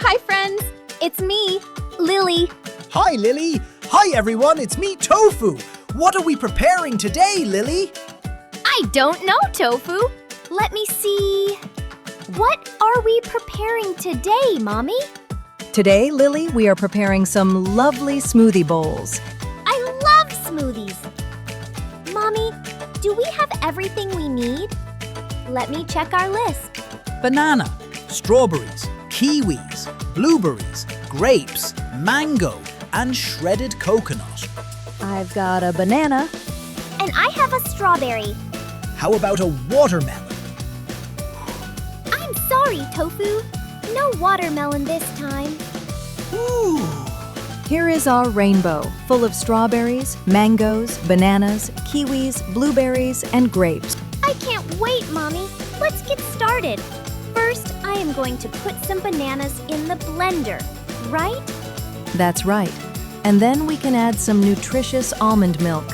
Hi, friends. It's me, Lily. Hi, Lily. Hi, everyone. It's me, Tofu. What are we preparing today, Lily? I don't know, Tofu. Let me see. What are we preparing today, Mommy? Today, Lily, we are preparing some lovely smoothie bowls. I love smoothies. Mommy, do we have everything we need? Let me check our list. Banana, strawberries, kiwis, blueberries, grapes, mango, and shredded coconut. I've got a banana. And I have a strawberry. How about a watermelon? I'm sorry, Tofu. No watermelon this time. Ooh. Here is our rainbow, full of strawberries, mangoes, bananas, kiwis, blueberries, and grapes. I can't wait, Mommy. Let's get started. First, I am going to put some bananas in the blender, right? That's right. And then we can add some nutritious almond milk.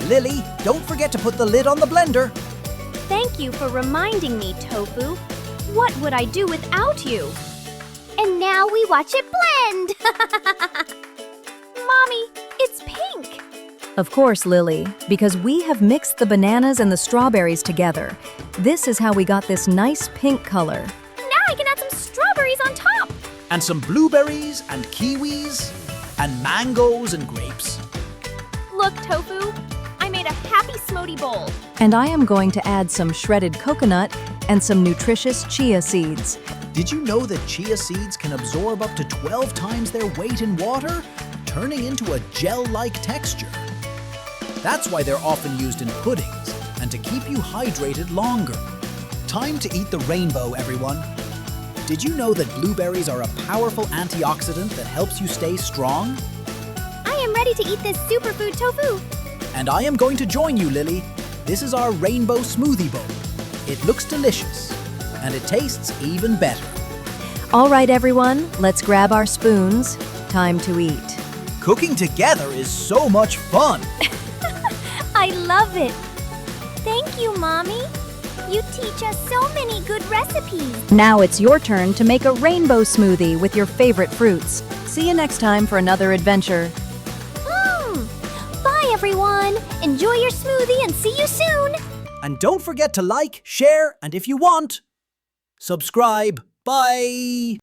Lily, don't forget to put the lid on the blender. Thank you for reminding me, Tofu. What would I do without you? And now we watch it blend! Mommy, it's pink! Of course, Lily, because we have mixed the bananas and the strawberries together. This is how we got this nice pink color. Now I can add some strawberries on top! And some blueberries and kiwis and mangoes and grapes. Look, Tofu, I made a happy smoothie bowl. And I am going to add some shredded coconut and some nutritious chia seeds. Did you know that chia seeds can absorb up to 12 times their weight in water, turning into a gel-like texture? That's why they're often used in puddings and to keep you hydrated longer. Time to eat the rainbow, everyone. Did you know that blueberries are a powerful antioxidant that helps you stay strong? I am ready to eat this superfood tofu. And I am going to join you, Lily. This is our Rainbow Smoothie Bowl. It looks delicious, and it tastes even better. All right, everyone, let's grab our spoons. Time to eat. Cooking together is so much fun. I love it. Thank you, Mommy. You teach us so many good recipes. Now it's your turn to make a rainbow smoothie with your favorite fruits. See you next time for another adventure. Bye, everyone. Enjoy your smoothie and see you soon. And don't forget to like, share, and if you want, subscribe. Bye!